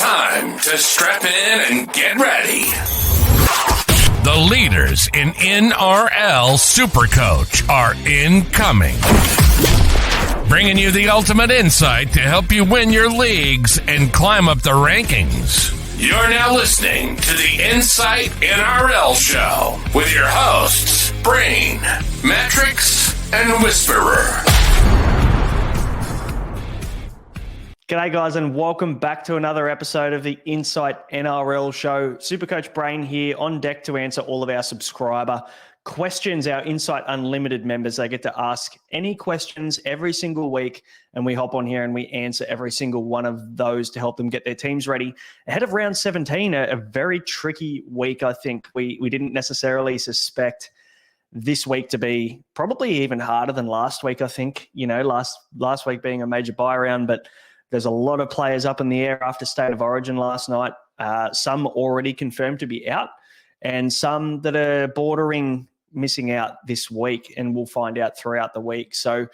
time to strap in and get ready. The leaders in NRL Supercoach are incoming. Bringing you the ultimate insight to help you win your leagues and climb up the rankings. You're now listening to the Insight NRL Show with your hosts, Brain, Matrix, and Whisperer. G'day guys, and welcome back to another episode of the Insight NRL Show. Supercoach Brain here on deck to answer all of our subscriber questions. Our Insight Unlimited members, they get to ask any questions every single week, and we hop on here and we answer every single one of those to help them get their teams ready ahead of round 17, a very tricky week. I think we didn't necessarily suspect this week to be probably even harder than last week. I think, last week being a major buy round, but there's a lot of players up in the air after State of Origin last night. Some already confirmed to be out, and some that are bordering missing out this week, and we'll find out throughout the week. So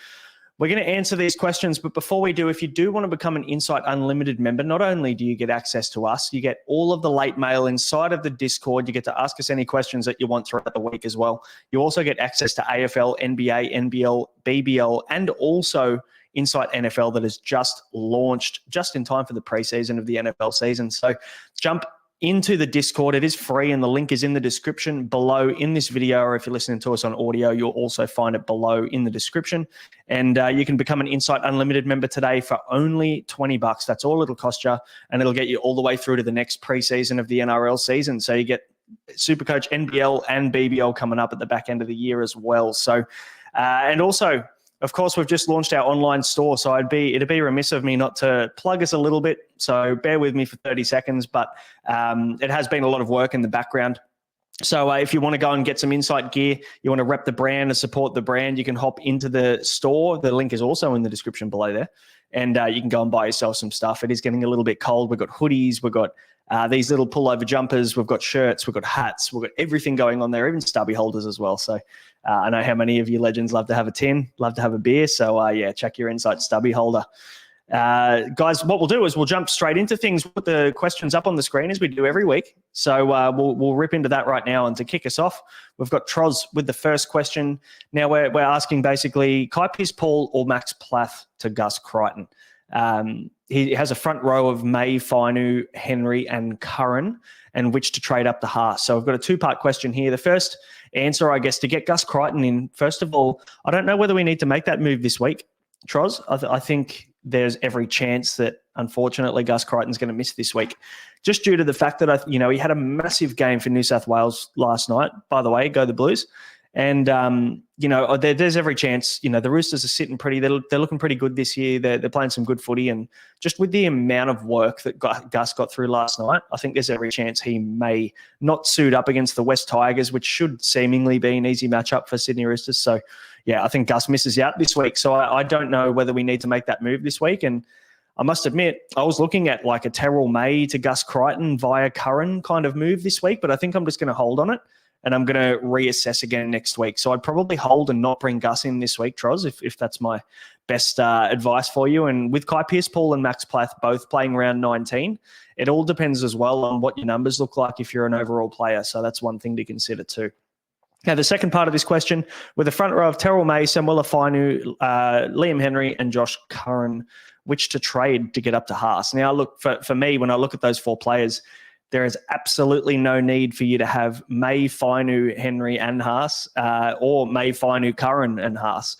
we're going to answer these questions, but before we do, if you do want to become an Insight Unlimited member, not only do you get access to us, you get all of the late mail inside of the Discord. You get to ask us any questions that you want throughout the week as well. You also get access to AFL, NBA, NBL, BBL, and also Insight NFL that has just launched just in time for the preseason of the NFL season. So jump into the Discord. It is free, and the link is in the description below in this video, or if you're listening to us on audio, you'll also find it below in the description. And you can become an Insight Unlimited member today for only $20. That's all it'll cost you, and it'll get you all the way through to the next preseason of the NRL season. So you get Supercoach, NBL, and BBL coming up at the back end of the year as well. So, and also, of course, we've just launched our online store, so it'd be remiss of me not to plug us a little bit. So bear with me for 30 seconds, but it has been a lot of work in the background. So if you want to go and get some Insight gear, you want to rep the brand and support the brand, you can hop into the store. The link is also in the description below there, and you can go and buy yourself some stuff. It is getting a little bit cold. We've got hoodies, we've got these little pullover jumpers, we've got shirts, we've got hats, we've got everything going on there, even stubby holders as well. So I know how many of you legends love to have a tin, love to have a beer. So check your Insight stubby holder. Guys, what we'll do is we'll jump straight into things, put the questions up on the screen as we do every week. So we'll rip into that right now. And to kick us off, we've got Troz with the first question. Now we're asking basically Kai Pearce-Paul or Max Plath to Gus Crichton. He has a front row of May, Fainu, Henry, and Curran, and which to trade up to Haas. So I've got a two-part question here. The first answer, I guess, to get Gus Crichton in, first of all, I don't know whether we need to make that move this week, Troz. I think there's every chance that, unfortunately, Gus Crichton's going to miss this week, just due to the fact that, he had a massive game for New South Wales last night. By the way, go the Blues. And, there's every chance, the Roosters are sitting pretty, they're looking pretty good this year. They're playing some good footy. And just with the amount of work that Gus got through last night, I think there's every chance he may not suit up against the West Tigers, which should seemingly be an easy matchup for Sydney Roosters. So, I think Gus misses out this week. So I don't know whether we need to make that move this week. And I must admit, I was looking at like a Terrell May to Gus Crichton via Curran kind of move this week, but I think I'm just going to hold on it. And I'm going to reassess again next week. So I'd probably hold and not bring Gus in this week, Troz, if that's my best advice for you. And with Kai Pearce-Paul and Max Plath both playing round 19, it all depends as well on what your numbers look like if you're an overall player. So that's one thing to consider too. Now, the second part of this question, with the front row of Terrell May, Samuela Fainu, Liam Henry, and Josh Curran, which to trade to get up to Haas. Now, look, for me, when I look at those four players, there is absolutely no need for you to have May, Fainu, Henry, and Haas, or May, Fainu, Curran, and Haas.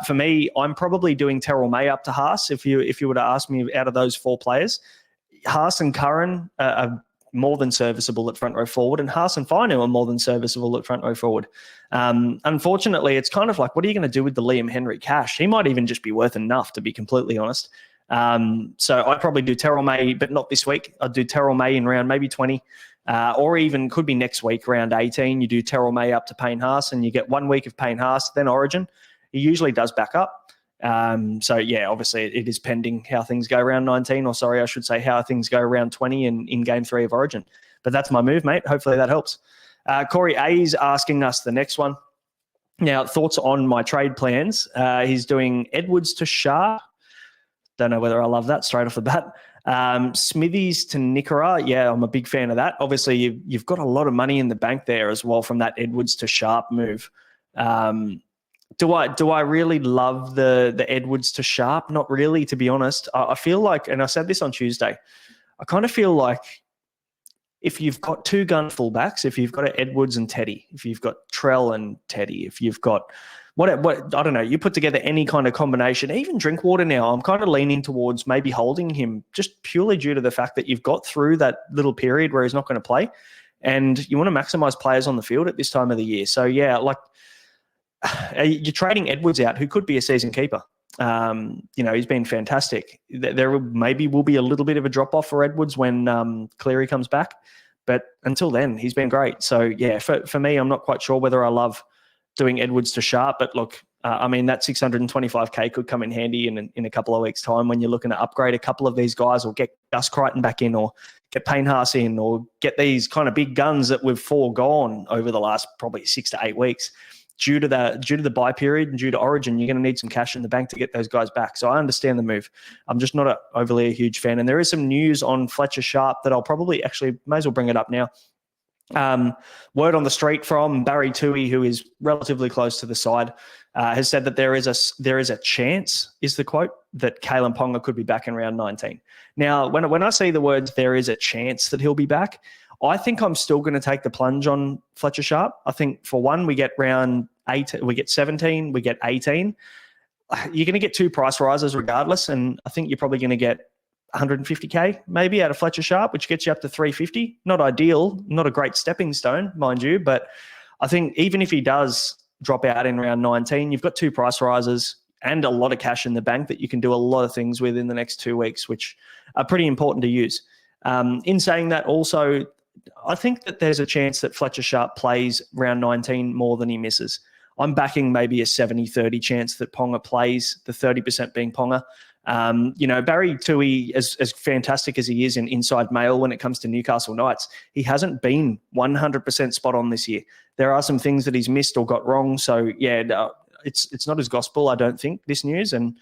For me, I'm probably doing Terrell May up to Haas. If you were to ask me out of those four players, Haas and Curran are more than serviceable at front row forward, and Haas and Fainu are more than serviceable at front row forward. Unfortunately, it's kind of like, what are you going to do with the Liam Henry cash? He might even just be worth enough, to be completely honest. So I'd probably do Terrell May, but not this week. I'd do Terrell May in round maybe 20, or even could be next week, round 18. You do Terrell May up to Payne Haas, and you get 1 week of Payne Haas, then Origin. He usually does back up. Obviously it is pending how things go around 19, or sorry, I should say how things go around 20 in game 3 of Origin. But that's my move, mate. Hopefully that helps. Corey A's asking us the next one. Now, thoughts on my trade plans. He's doing Edwards to Sharp. Don't know whether I love that straight off the bat. Smithies to Nicola, yeah, I'm a big fan of that. Obviously, you've got a lot of money in the bank there as well from that Edwards to Sharp move. Do I really love the Edwards to Sharp? Not really, to be honest. I feel like, and I said this on Tuesday, I kind of feel like if you've got two gun fullbacks, if you've got an Edwards and Teddy, if you've got Trell and Teddy, if you've got what I don't know, you put together any kind of combination, even Drinkwater now, I'm kind of leaning towards maybe holding him just purely due to the fact that you've got through that little period where he's not going to play, and you want to maximize players on the field at this time of the year. So yeah, like you're trading Edwards out, who could be a season keeper. He's been fantastic. There maybe will be a little bit of a drop off for Edwards when Cleary comes back, but until then, he's been great. So yeah, for me, I'm not quite sure whether I love doing Edwards to Sharp, but look, that 625K could come in handy in a couple of weeks' time when you're looking to upgrade a couple of these guys, or get Gus Crichton back in, or get Payne Haas in, or get these kind of big guns that we've foregone over the last probably 6 to 8 weeks. Due to the bye period and due to Origin, you're going to need some cash in the bank to get those guys back. So I understand the move. I'm just not overly a huge fan. And there is some news on Fletcher Sharp that I'll probably may as well bring it up now. Word on the street from Barry Toohey, who is relatively close to the side, has said that there is a chance, is the quote, that Kalen Ponga could be back in round 19. Now, when I see the words "there is a chance" that he'll be back, I think I'm still going to take the plunge on Fletcher Sharp. I think for one, we get round 8, we get 17, we get 18. You're going to get 2 price rises regardless, and I think you're probably going to get 150K maybe out of Fletcher Sharp, which gets you up to 350. Not ideal, not a great stepping stone, mind you, but I think even if he does drop out in round 19, you've got 2 price rises and a lot of cash in the bank that you can do a lot of things with in the next 2 weeks, which are pretty important to use. In saying that, also, I think that there's a chance that Fletcher Sharp plays round 19 more than he misses. I'm backing maybe a 70-30 chance that Ponga plays, the 30% being Ponga. Barry Toohey, as fantastic as he is in inside mail when it comes to Newcastle Knights, he hasn't been 100% spot on this year. There are some things that he's missed or got wrong. So, yeah, it's not his gospel, I don't think, this news. And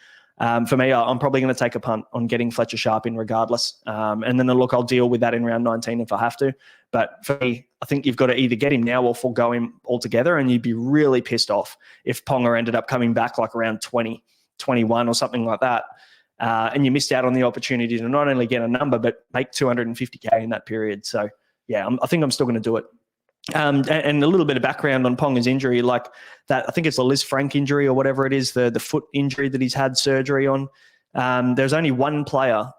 for me, I'm probably going to take a punt on getting Fletcher Sharp in regardless. And then, look, I'll deal with that in round 19 if I have to. But for me, I think you've got to either get him now or forego him altogether, and you'd be really pissed off if Ponga ended up coming back like around 20, 21 or something like that. And you missed out on the opportunity to not only get a number, but make 250K in that period. So, yeah, I think I'm still going to do it. And a little bit of background on Ponga's injury, like that, I think it's a Liz Frank injury or whatever it is, the foot injury that he's had surgery on. There's only one player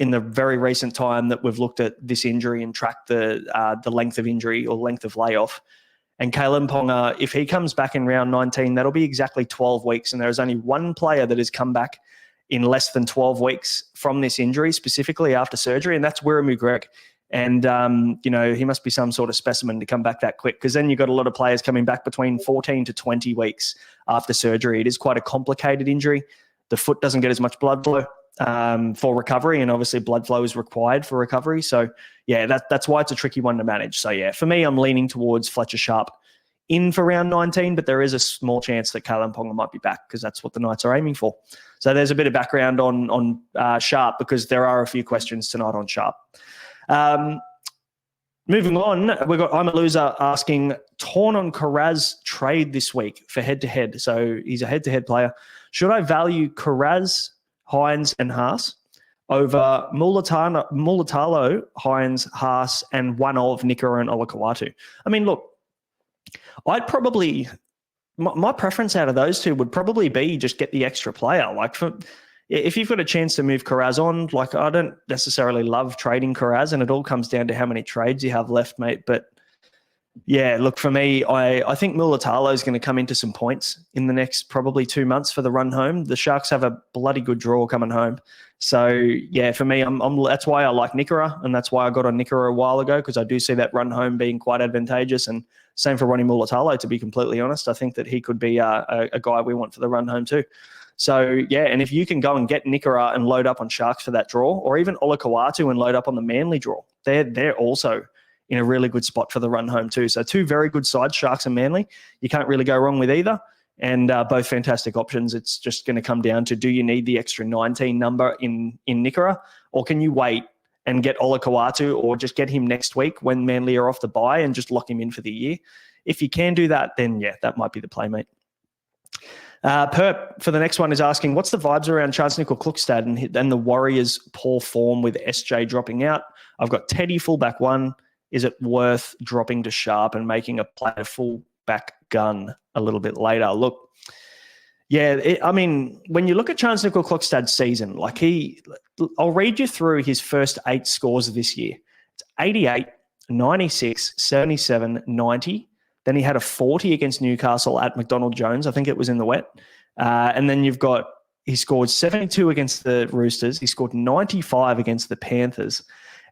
in the very recent time that we've looked at this injury and tracked the length of injury or length of layoff. And Kalen Ponga, if he comes back in round 19, that'll be exactly 12 weeks. And there's only one player that has come back in less than 12 weeks from this injury, specifically after surgery, and that's Wiremu Greg. And, he must be some sort of specimen to come back that quick, because then you've got a lot of players coming back between 14 to 20 weeks after surgery. It is quite a complicated injury. The foot doesn't get as much blood flow for recovery, and obviously blood flow is required for recovery. So, yeah, that's why it's a tricky one to manage. So, yeah, for me, I'm leaning towards Fletcher Sharp in for round 19, but there is a small chance that Kalen Ponga might be back because that's what the Knights are aiming for. So there's a bit of background on Sharp, because there are a few questions tonight on Sharp. Moving on, we've got I'm a Loser asking, torn on Carraz trade this week for head-to-head. So he's a head-to-head player. Should I value Carraz, Hines and Haas over Mulatalo, Hines, Haas, and one of Nikora and Olakau'atu? I mean, look, I'd probably, my preference out of those two would probably be just get the extra player. Like, if you've got a chance to move Carraz on, like, I don't necessarily love trading Carraz, and it all comes down to how many trades you have left, mate. But yeah, look, for me, I think Mulatalo is going to come into some points in the next probably 2 months for the run home. The Sharks have a bloody good draw coming home. So yeah, for me, that's why I like Nikora, and that's why I got on Nikora a while ago, because I do see that run home being quite advantageous. And same for Ronnie Mulatalo, to be completely honest. I think that he could be a guy we want for the run home too. So yeah, and if you can go and get Nikora and load up on Sharks for that draw, or even Olakau'atu and load up on the Manly draw, they're also in a really good spot for the run home too. So 2 very good sides, Sharks and Manly. You can't really go wrong with either. and both fantastic options. It's just going to come down to, do you need the extra 19 number in Nikora, or can you wait and get Ola Kawatu, or just get him next week when Manly are off the bye and just lock him in for the year? If you can do that, then yeah, that might be the play, mate. Perp for the next one is asking, what's the vibes around Chance Nickel-Klukstad and the Warriors' poor form with SJ dropping out? I've got Teddy fullback 1. Is it worth dropping to Sharp and making a player fullback gun a little bit later? Look, yeah, when you look at Chance Nickel-Klukstad's season, I'll read you through his first 8 scores this year. It's 88, 96, 77, 90. Then he had a 40 against Newcastle at McDonald Jones. I think it was in the wet. And then he scored 72 against the Roosters. He scored 95 against the Panthers.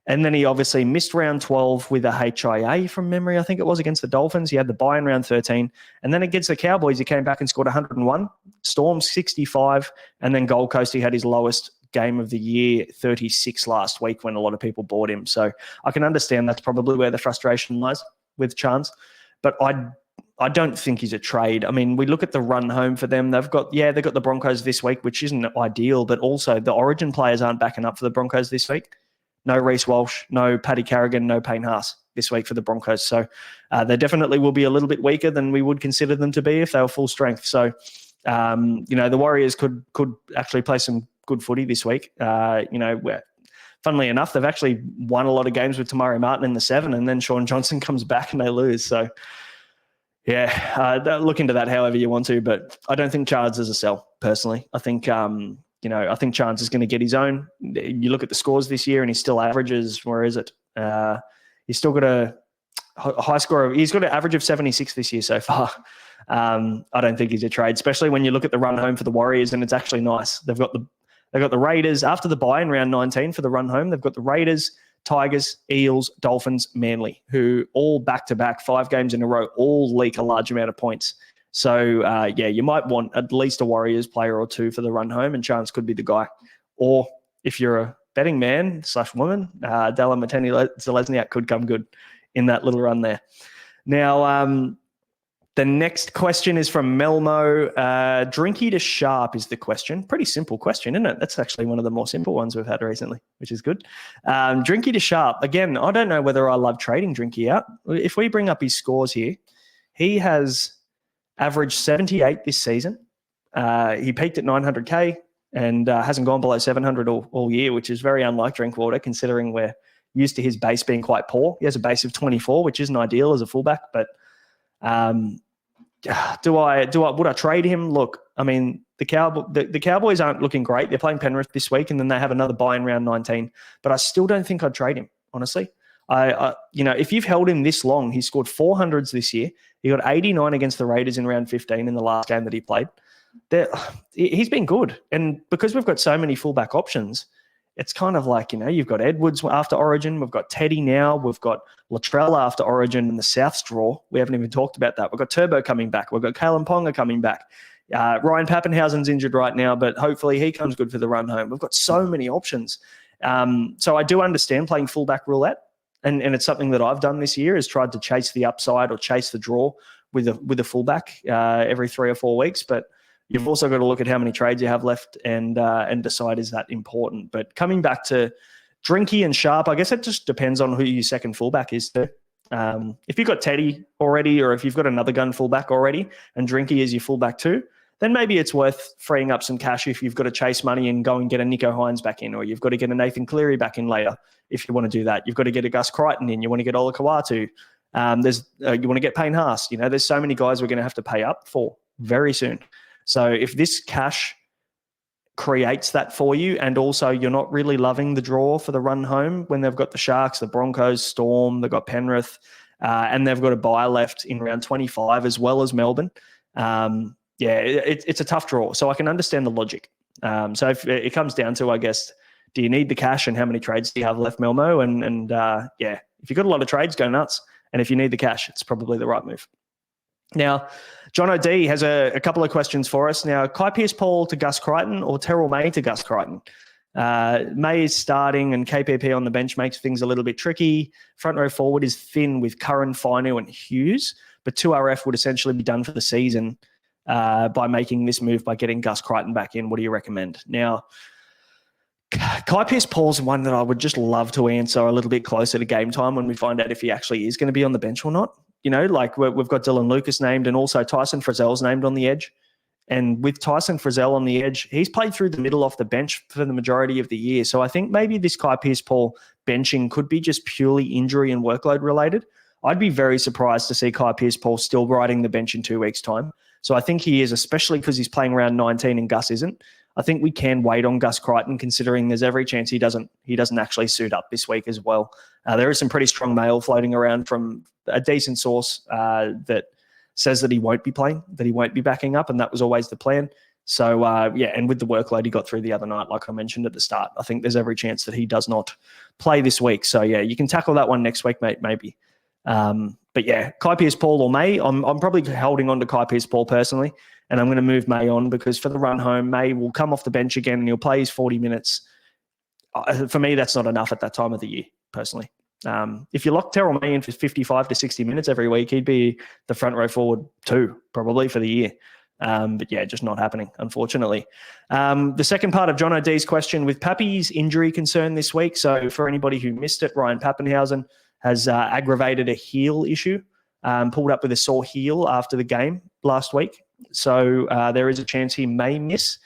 And then he obviously missed round 12 with a HIA from memory. I think it was against the Dolphins. He had the bye in round 13. And then against the Cowboys, he came back and scored 101. Storm 65. And then Gold Coast, he had his lowest game of the year, 36 last week, when a lot of people bought him. So I can understand that's probably where the frustration lies with Chance. But I don't think he's a trade. I mean, we look at the run home for them. They've got the Broncos this week, which isn't ideal, but also the Origin players aren't backing up for the Broncos this week. No Reece Walsh, no Paddy Carrigan, no Payne Haas this week for the Broncos. So they definitely will be a little bit weaker than we would consider them to be if they were full strength. So, the Warriors could actually play some good footy this week. Funnily enough, they've actually won a lot of games with Tamari Martin in the 7, and then Sean Johnson comes back and they lose. So, yeah, look into that however you want to, but I don't think Charles is a sell, personally. I think, I think Chance is going to get his own. You look at the scores this year and he still averages, where is it? He's still got a high score. He's got an average of 76 this year so far. I don't think he's a trade, especially when you look at the run home for the Warriors, and it's actually nice. They've got the Raiders after the bye in round 19 for the run home. They've got the Raiders, Tigers, Eels, Dolphins, Manly, who all back-to-back 5 games in a row, all leak a large amount of points. So, you might want at least a Warriors player or 2 for the run home, and Chance could be the guy. Or if you're a betting man / woman, Dalla Mateni-Zelezniak could come good in that little run there. Now, the next question is from Melmo. Drinky to Sharp is the question. Pretty simple question, isn't it? That's actually one of the more simple ones we've had recently, which is good. Drinky to Sharp. Again, I don't know whether I love trading Drinky out. If we bring up his scores here, he has averaged 78 this season. He peaked at 900K and hasn't gone below 700 all year, which is very unlike Drinkwater, considering we're used to his base being quite poor. He has a base of 24, which isn't ideal as a fullback, but would I trade him? Look, I mean, the Cowboys aren't looking great. They're playing Penrith this week, and then they have another bye in round 19. But I still don't think I'd trade him, honestly. If you've held him this long, he scored 400s this year. He got 89 against the Raiders in round 15 in the last game that he played. He's been good. And because we've got so many fullback options, it's kind of like, you've got Edwards after Origin. We've got Teddy now. We've got Latrell after Origin and the South draw. We haven't even talked about that. We've got Turbo coming back. We've got Kalen Ponga coming back. Ryan Pappenhausen's injured right now, but hopefully he comes good for the run home. We've got so many options. So I do understand playing fullback roulette. And it's something that I've done this year, is tried to chase the upside or chase the draw with a fullback every 3 or 4 weeks. But you've also got to look at how many trades you have left and decide, is that important? But coming back to Drinky and Sharp, I guess it just depends on who your second fullback is too. If you've got Teddy already, or if you've got another gun fullback already and Drinky is your fullback too, then maybe it's worth freeing up some cash if you've got to chase money and go and get a Nico Hines back in, or you've got to get a Nathan Cleary back in later if you want to do that. You've got to get a Gus Crichton in. You want to get Ola Kawatu. You want to get Payne Haas. There's so many guys we're going to have to pay up for very soon. So if this cash creates that for you, and also you're not really loving the draw for the run home when they've got the Sharks, the Broncos, Storm, they've got Penrith, and they've got a bye left in round 25 as well as Melbourne. It's a tough draw. So I can understand the logic. So if it comes down to, I guess, do you need the cash and how many trades do you have left, Melmo? And if you've got a lot of trades, go nuts. And if you need the cash, it's probably the right move. Now, John O'D has a couple of questions for us. Now, Kai Pearce-Paul to Gus Crichton or Terrell May to Gus Crichton? May is starting and KPP on the bench makes things a little bit tricky. Front row forward is thin with Curran, Finu and Hughes, but 2RF would essentially be done for the season. by making this move by getting Gus Crichton back in. What do you recommend? Now, Kai Pearce-Paul's one that I would just love to answer a little bit closer to game time when we find out if he actually is going to be on the bench or not. Like we've got Dylan Lucas named and also Tyson Frizzell's named on the edge. And with Tyson Frizzell on the edge, he's played through the middle off the bench for the majority of the year. So I think maybe this Kai Pearce-Paul benching could be just purely injury and workload related. I'd be very surprised to see Kai Pearce-Paul still riding the bench in 2 weeks' time. So I think he is, especially because he's playing around 19 and Gus isn't. I think we can wait on Gus Crichton, considering there's every chance he doesn't actually suit up this week as well. There is some pretty strong mail floating around from a decent source that says that he won't be playing, that he won't be backing up, and that was always the plan. So, and with the workload he got through the other night, like I mentioned at the start, I think there's every chance that he does not play this week. So, yeah, you can tackle that one next week, mate, maybe. But, yeah, Kai Pearce-Paul or May, I'm probably holding on to Kai Pearce-Paul personally, and I'm going to move May on because for the run home, May will come off the bench again and he'll play his 40 minutes. For me, that's not enough at that time of the year, personally. If you lock Terrell May in for 55 to 60 minutes every week, he'd be the front row forward too, probably for the year. But yeah, just not happening, unfortunately. The second part of John O'D's question, with Pappy's injury concern this week, so for anybody who missed it, Ryan Pappenhausen has aggravated a heel issue, pulled up with a sore heel after the game last week. So there is a chance he may miss.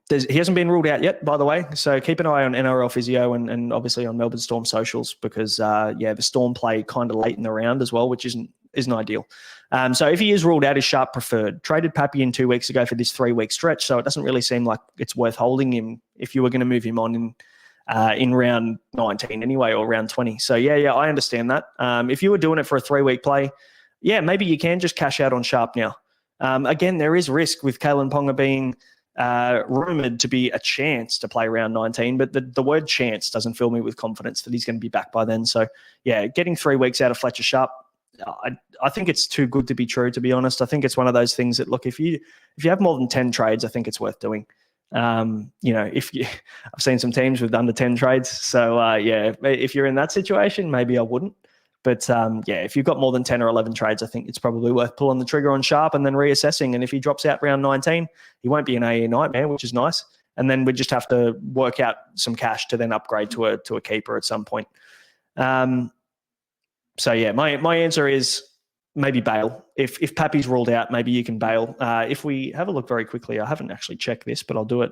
He hasn't been ruled out yet, by the way. So keep an eye on NRL Physio and obviously on Melbourne Storm socials because, the Storm play kind of late in the round as well, which isn't ideal. So if he is ruled out, is Sharp preferred? Traded Pappy in 2 weeks ago for this 3-week stretch, so it doesn't really seem like it's worth holding him if you were going to move him on in round 19 anyway or round 20. So, yeah, I understand that. If you were doing it for a 3-week play, yeah, maybe you can just cash out on Sharp now. Again, there is risk with Kalen Ponga being rumoured to be a chance to play round 19, but the word chance doesn't fill me with confidence that he's going to be back by then. So, yeah, getting 3 weeks out of Fletcher Sharp, I think it's too good to be true, to be honest. I think it's one of those things that, look, if you have more than 10 trades, I think it's worth doing. I've seen some teams with under 10 trades. So, if you're in that situation, maybe I wouldn't. But, if you've got more than 10 or 11 trades, I think it's probably worth pulling the trigger on Sharp and then reassessing. And if he drops out round 19, he won't be an AE nightmare, which is nice. And then we just have to work out some cash to then upgrade to a keeper at some point. My answer is maybe bail. If Pappy's ruled out, maybe you can bail. If we have a look very quickly, I haven't actually checked this, but I'll do it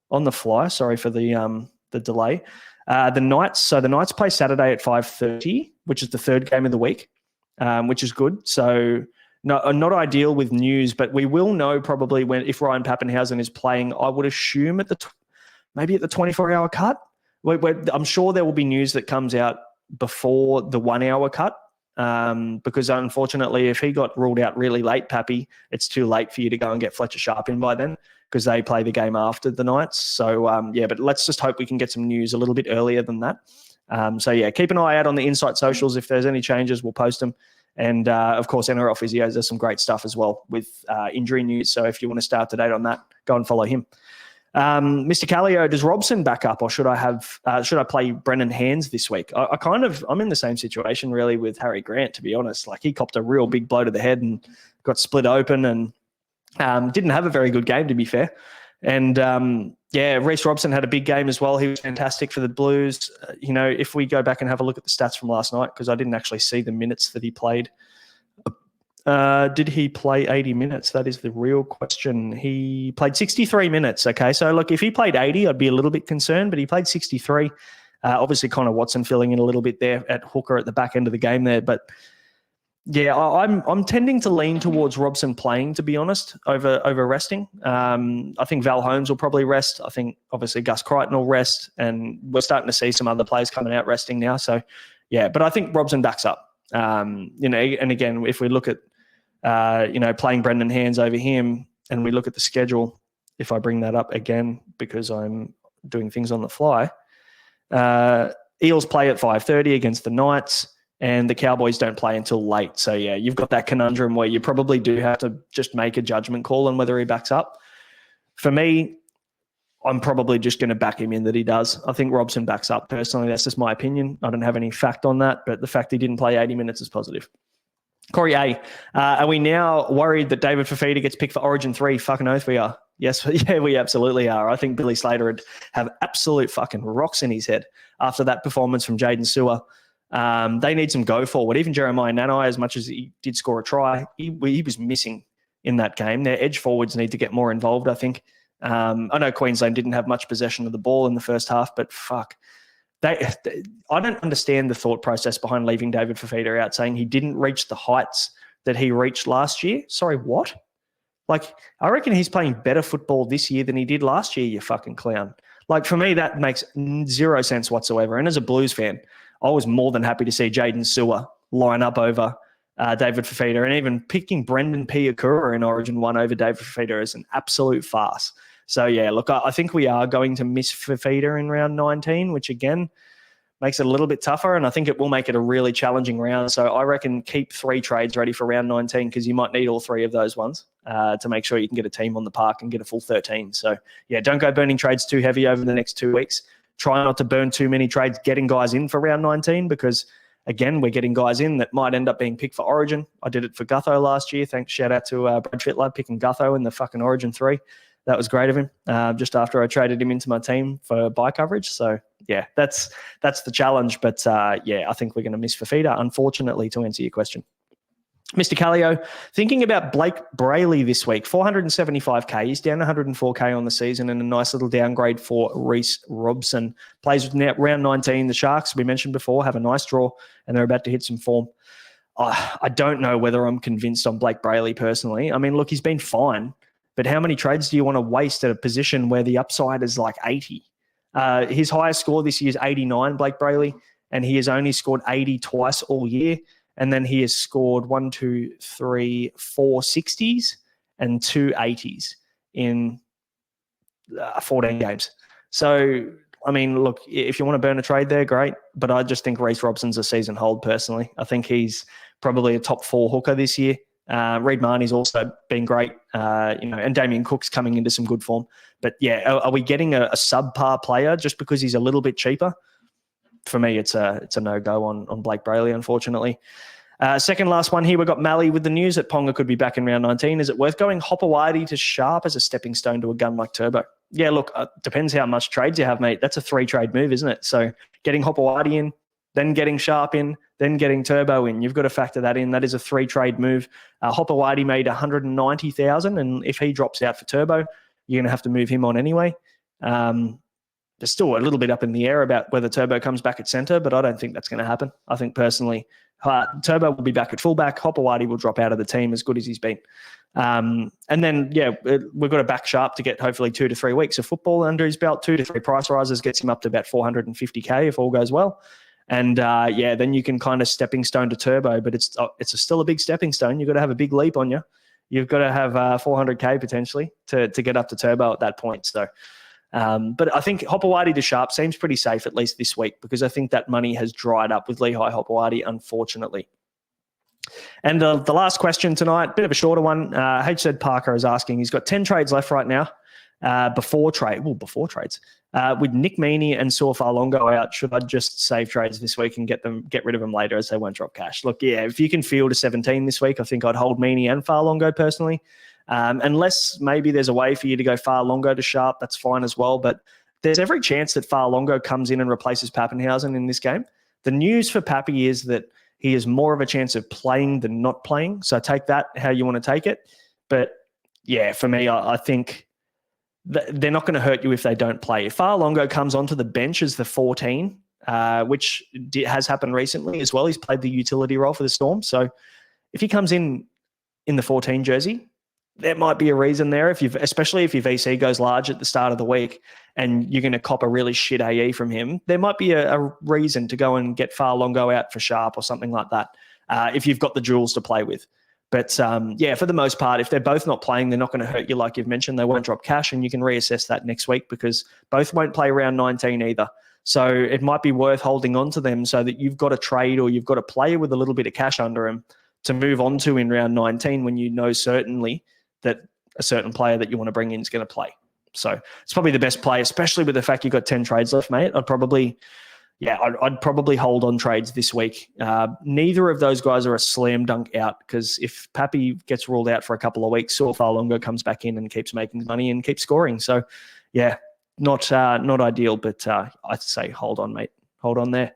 on the fly. Sorry for the delay. The Knights play Saturday at 5:30, which is the third game of the week, which is good. So not ideal with news, but we will know probably if Ryan Pappenhausen is playing. I would assume maybe at the 24-hour cut. I'm sure there will be news that comes out before the 1 hour cut, because unfortunately, if he got ruled out really late, Pappy, it's too late for you to go and get Fletcher Sharp in by then, because they play the game after the Knights. So, but let's just hope we can get some news a little bit earlier than that. Keep an eye out on the Insight socials. If there's any changes, we'll post them. And, of course, NRL Physios does some great stuff as well with injury news. So if you want to stay up to date on that, go and follow him. Mr. Callio, does Robson back up or should I play Brendan Hands this week? I'm in the same situation really with Harry Grant, to be honest. Like, he copped a real big blow to the head and got split open and didn't have a very good game, to be fair. And, Reece Robson had a big game as well. He was fantastic for the Blues. If we go back and have a look at the stats from last night, because I didn't actually see the minutes that he played. Did he play 80 minutes? That is the real question. He played 63 minutes. Okay, so look, if he played 80, I'd be a little bit concerned, but he played 63. Obviously, Connor Watson filling in a little bit there at hooker at the back end of the game there, but yeah, I'm tending to lean towards Robson playing, to be honest, over resting. I think Val Holmes will probably rest. I think obviously Gus Crichton will rest, and we're starting to see some other players coming out resting now. So yeah, but I think Robson backs up. And again, if we look at playing Brendan Hands over him, and we look at the schedule, if I bring that up again because I'm doing things on the fly, Eels play at 5:30 against the Knights. And the Cowboys don't play until late. So, yeah, you've got that conundrum where you probably do have to just make a judgment call on whether he backs up. For me, I'm probably just going to back him in that he does. I think Robson backs up. Personally, that's just my opinion. I don't have any fact on that, but the fact he didn't play 80 minutes is positive. Corey A, are we now worried that David Fafita gets picked for Origin 3? Fucking oath we are. Yes, yeah, we absolutely are. I think Billy Slater would have absolute fucking rocks in his head after that performance from Jaden Sewer. They need some go forward. Even Jeremiah Nanai, as much as he did score a try, he was missing in that game. Their edge forwards need to get more involved, I think. I know Queensland didn't have much possession of the ball in the first half, but fuck. I don't understand the thought process behind leaving David Fafita out, saying he didn't reach the heights that he reached last year. Sorry, what? Like, I reckon he's playing better football this year than he did last year, you fucking clown. Like, for me, that makes zero sense whatsoever. And as a Blues fan, I was more than happy to see Jaden Sewer line up over David Fafita, and even picking Brendan Piakura in Origin 1 over David Fafita is an absolute farce. So, yeah, look, I think we are going to miss Fafita in round 19, which, again, makes it a little bit tougher, and I think it will make it a really challenging round. So I reckon keep 3 trades ready for round 19 because you might need all 3 of those ones to make sure you can get a team on the park and get a full 13. So, yeah, don't go burning trades too heavy over the next 2 weeks. Try not to burn too many trades getting guys in for round 19 because, again, we're getting guys in that might end up being picked for Origin. I did it for Gutho last year. Thanks, shout out to Brad Fittler picking Gutho in the fucking Origin 3. That was great of him, just after I traded him into my team for buy coverage. So, yeah, that's the challenge. But, yeah, I think we're going to miss Fafita, unfortunately, to answer your question. Mr. Callio, thinking about Blake Brayley this week, 475K. He's down 104K on the season and a nice little downgrade for Reece Robson. Plays with round 19. The Sharks, we mentioned before, have a nice draw and they're about to hit some form. I don't know whether I'm convinced on Blake Brayley personally. I mean, look, he's been fine. But how many trades do you want to waste at a position where the upside is like 80? His highest score this year is 89, Blake Brayley, and he has only scored 80 twice all year. And then he has scored 4 60s and 2 80s in 14 games. So, I mean, look, if you want to burn a trade there, great. But I just think Reece Robson's a season hold personally. I think he's probably a top 4 hooker this year. Reid Marnie's also been great, and Damien Cook's coming into some good form. But, yeah, are we getting a subpar player just because he's a little bit cheaper? For me, it's a no-go on Blake Brayley, unfortunately. Second last one here, we've got Mally with the news that Ponga could be back in round 19. Is it worth going Hopewadi to Sharp as a stepping stone to a gun like Turbo? Yeah, look, depends how much trades you have, mate. That's a 3-trade move, isn't it? So getting Hopewadi in, then getting Sharp in, then getting Turbo in. You've got to factor that in. That is a 3-trade move. Hopewadi made 190,000, and if he drops out for Turbo, you're going to have to move him on anyway. There's still a little bit up in the air about whether Turbo comes back at centre, but I don't think that's going to happen. I think personally, Turbo will be back at fullback. Hopewadi will drop out of the team as good as he's been. And then, yeah, we've got to back Sharp to get hopefully 2 to 3 weeks of football under his belt. 2 to 3 price rises gets him up to about 450K if all goes well. And, yeah, then you can kind of stepping stone to Turbo, but it's still a big stepping stone. You've got to have a big leap on you. You've got to have 400K potentially to get up to Turbo at that point. So, but I think Hopewadi to Sharp seems pretty safe, at least this week, because I think that money has dried up with Lehigh Hopewadi, unfortunately. And the last question tonight, bit of a shorter one. HZ Parker is asking, he's got 10 trades left right now before trades. With Nick Meaney and Saw Farlongo out, should I just save trades this week and get rid of them later as they won't drop cash? Look, yeah, if you can field a 17 this week, I think I'd hold Meaney and Farlongo personally. Unless maybe there's a way for you to go Farlongo to Sharp, that's fine as well. But there's every chance that Farlongo comes in and replaces Pappenhausen in this game. The news for Pappy is that he has more of a chance of playing than not playing. So take that how you want to take it. But, yeah, for me, I think they're not going to hurt you if they don't play. If Farlongo comes onto the bench as the 14, which has happened recently as well, he's played the utility role for the Storm. So if he comes in the 14 jersey, there might be a reason there, especially if your VC goes large at the start of the week and you're going to cop a really shit AE from him. There might be a reason to go and get Farlongo out for Sharp or something like that if you've got the jewels to play with. But, yeah, for the most part, if they're both not playing, they're not going to hurt you like you've mentioned. They won't drop cash, and you can reassess that next week because both won't play round 19 either. So it might be worth holding on to them so that you've got a trade or you've got a player with a little bit of cash under him to move on to in round 19 when you know certainly that a certain player that you want to bring in is going to play. So it's probably the best play, especially with the fact you've got 10 trades left, mate. I'd probably, yeah, I'd probably hold on trades this week. Neither of those guys are a slam dunk out, because if Pappy gets ruled out for a couple of weeks, Saul-Falongo comes back in and keeps making money and keeps scoring. So, yeah, not ideal, but I'd say hold on, mate. Hold on there.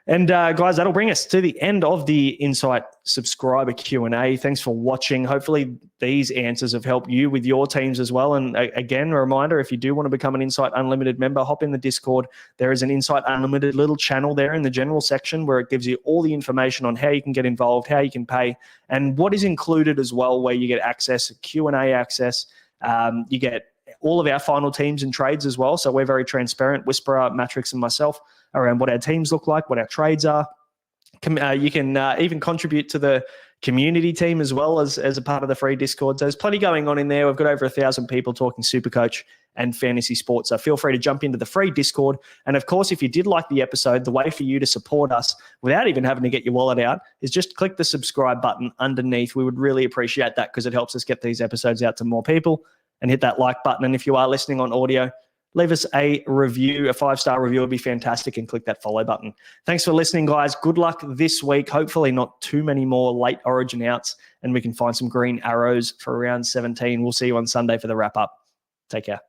And guys, that'll bring us to the end of the Insight subscriber Q&A. Thanks for watching. Hopefully these answers have helped you with your teams as well. And again, a reminder, if you do want to become an Insight Unlimited member, hop in the Discord. There is an Insight Unlimited little channel there in the general section where it gives you all the information on how you can get involved, how you can pay, and what is included as well, where you get access, Q&A access. You get all of our final teams and trades as well. So we're very transparent, Whisperer, Matrix, and myself, around what our teams look like, what our trades are. You can even contribute to the community team as well as a part of the free Discord. So there's plenty going on in there. We've got over 1,000 people talking Supercoach and fantasy sports. So feel free to jump into the free Discord. And of course, if you did like the episode, the way for you to support us without even having to get your wallet out is just click the subscribe button underneath. We would really appreciate that, because it helps us get these episodes out to more people. And hit that like button. And if you are listening on audio, leave us a review. A 5-star review would be fantastic, and click that follow button. Thanks for listening, guys. Good luck this week. Hopefully not too many more late Origin outs, and we can find some green arrows for round 17. We'll see you on Sunday for the wrap-up. Take care.